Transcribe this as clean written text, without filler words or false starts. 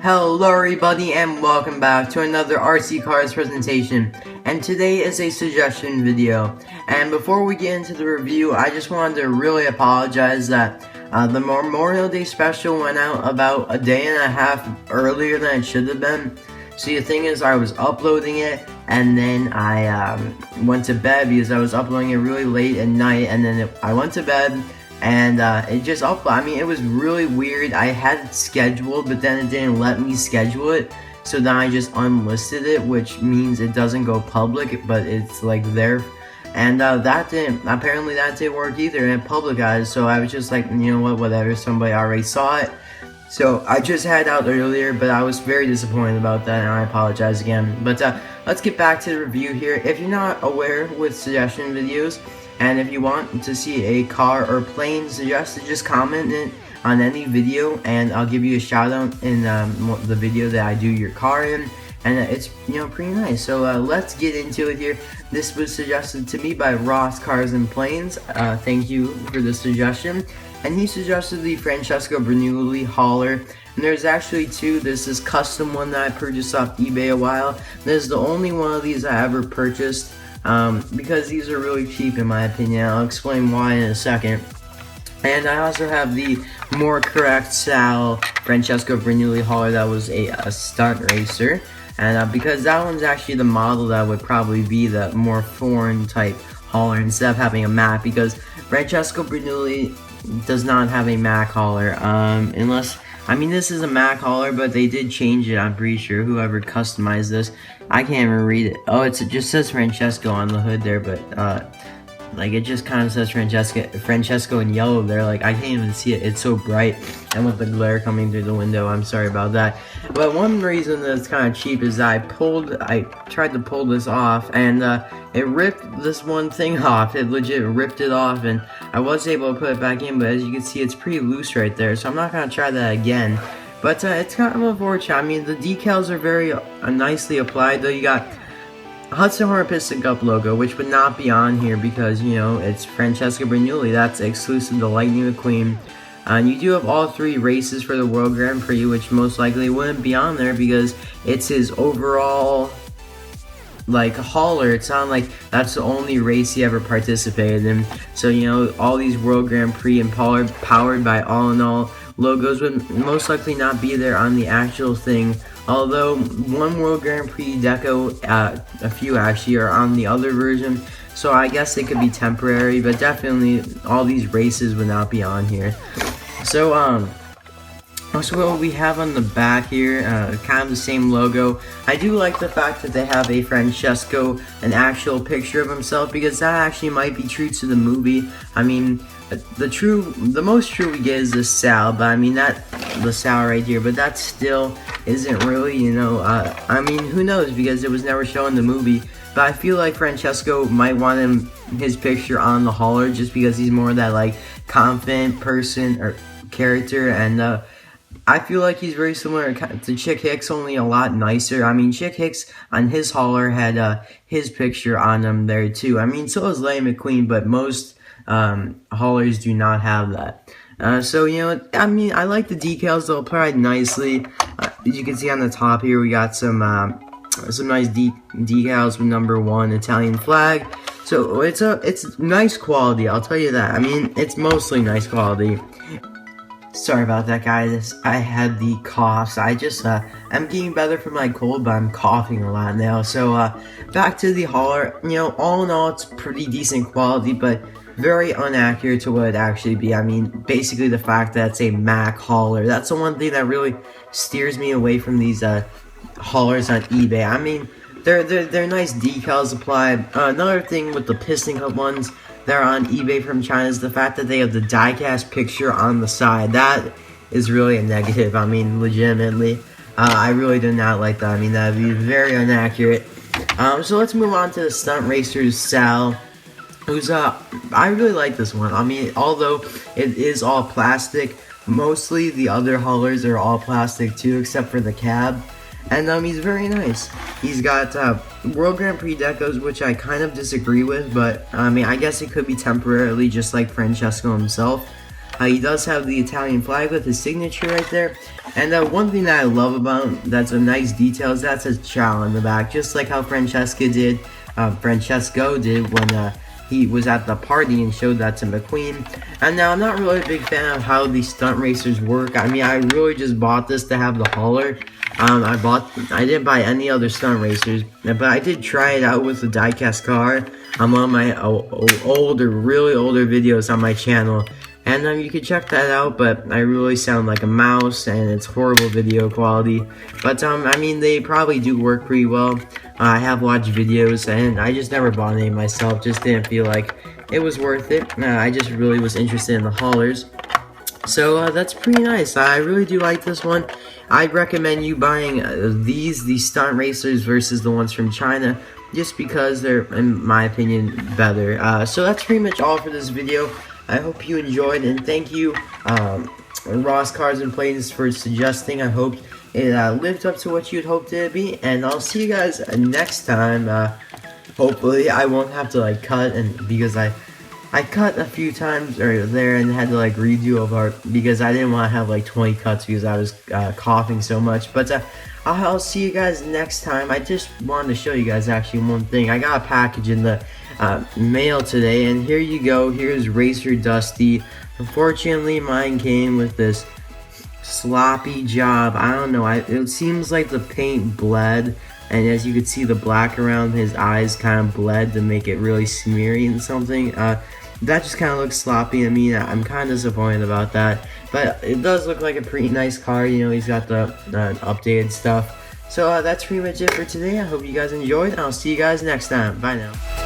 Hello everybody and welcome back to another RC Cars presentation, and today is a suggestion video. And before we get into the review, I just wanted to really apologize that the Memorial Day special went out about a day and a half earlier than it should have been. See, the thing is, I was uploading it and then I went to bed because I was uploading it really late at night, and then I went to bed and it just uploaded. I mean, it was really weird. I had it scheduled, but then it didn't let me schedule it, so then I just unlisted it, which means it doesn't go public, but it's like there. And that didn't work either, and it publicized. So I was just like, you know what, whatever, somebody already saw it. So I just had it out earlier, but I was very disappointed about that, and I apologize again. But let's get back to the review here. If you're not aware with suggestion videos, and if you want to see a car or plane suggested, just comment it on any video, and I'll give you a shout out in the video that I do your car in. And it's, pretty nice. So let's get into it here. This was suggested to me by Ross Cars and Planes. Thank you for the suggestion. And he suggested the Francesco Bernoulli Hauler. And there's actually two. This is custom one that I purchased off eBay a while. This is the only one of these I ever purchased, because these are really cheap in my opinion. I'll explain why in a second. And I also have the more correct style Francesco Bernoulli Hauler that was a stunt racer. And because that one's actually the model that would probably be the more foreign type hauler instead of having a Mack, because Francesco Bernoulli does not have a Mack hauler, unless, I mean, this is a Mack hauler, but they did change it, I'm pretty sure. Whoever customized this, I can't even read it. Oh, it just says Francesco on the hood there, but like, it just kind of says Francesco in yellow there. Like, I can't even see it, it's so bright, and with the glare coming through the window, I'm sorry about that. But one reason that it's kind of cheap is that I tried to pull this off, and it ripped this one thing off. It legit ripped it off, and I was able to put it back in, but as you can see, it's pretty loose right there, so I'm not going to try that again. But it's kind of unfortunate. I mean, the decals are very nicely applied, though. You got Hudson Hornet Piston Cup logo, which would not be on here because, it's Francesco Bernoulli. That's exclusive to Lightning McQueen. And you do have all three races for the World Grand Prix, which most likely wouldn't be on there because it's his overall, like, hauler. It's not like that's the only race he ever participated in. So, all these World Grand Prix and powered by All in All logos would most likely not be there on the actual thing. Although one World Grand Prix deco, a few actually, are on the other version, so I guess it could be temporary, but definitely all these races would not be on here. So, also what we have on the back here, kind of the same logo. I do like the fact that they have a Francesco, an actual picture of himself, because that actually might be true to the movie. I mean, the most true we get is the Sal, but I mean, the Sal right here, but that still isn't really, I mean, who knows, because it was never shown in the movie. But I feel like Francesco might want his picture on the hauler just because he's more that, like, confident person or character, and I feel like he's very similar to Chick Hicks, only a lot nicer. I mean, Chick Hicks on his hauler had his picture on him there too. I mean, so is Lightning McQueen, but most haulers do not have that. So, I mean, I like the decals. They'll apply nicely. You can see on the top here, we got some nice decals with #1 Italian flag. So it's nice quality, I'll tell you that. I mean, it's mostly nice quality. Sorry about that, guys. I had the coughs. I just, I'm getting better from my cold, but I'm coughing a lot now. So, back to the hauler. All in all, it's pretty decent quality, but very inaccurate to what it actually be. I mean, basically the fact that it's a Mack hauler. That's the one thing that really steers me away from these, haulers on eBay. I mean, they're nice decals applied. Another thing with the piston cup ones that are on eBay from China is the fact that they have the diecast picture on the side. That is really a negative. I mean, legitimately, I really do not like that. I mean, that would be very inaccurate. So let's move on to the Stunt Racers Sal, who's I really like this one. I mean, although it is all plastic, mostly the other haulers are all plastic too, except for the cab. And he's very nice. He's got World Grand Prix decos, which I kind of disagree with, but I mean, I guess it could be temporarily, just like Francesco himself. He does have the Italian flag with his signature right there. And one thing that I love about him, that's a nice detail, is that says Ciao on the back, just like how Francesco did when he was at the party and showed that to McQueen. And now I'm not really a big fan of how these stunt racers work. I mean, I really just bought this to have the hauler. I didn't buy any other stunt racers, but I did try it out with the diecast car. I'm on my really older videos on my channel, and you can check that out. But I really sound like a mouse, and it's horrible video quality. But I mean, they probably do work pretty well. I have watched videos, and I just never bought any myself. Just didn't feel like it was worth it. I just really was interested in the haulers. So that's pretty nice. I really do like this one. I'd recommend you buying these stunt racers versus the ones from China, just because they're, in my opinion, better. So that's pretty much all for this video. I hope you enjoyed, and thank you, Ross Cars and Planes, for suggesting. I hope it lived up to what you'd hoped it would be, and I'll see you guys next time. Hopefully I won't have to like cut, and because I cut a few times there and had to like redo a part because I didn't want to have like 20 cuts because I was coughing so much. But I'll see you guys next time. I just wanted to show you guys actually one thing. I got a package in the mail today, and here you go. Here's Racer Dusty. Unfortunately, mine came with this sloppy job. I don't know. It seems like the paint bled, and as you can see, the black around his eyes kind of bled to make it really smeary and something. That just kind of looks sloppy. I mean, I'm kind of disappointed about that, but it does look like a pretty nice car. You know, he's got the updated stuff. So that's pretty much it for today. I hope you guys enjoyed, and I'll see you guys next time. Bye now.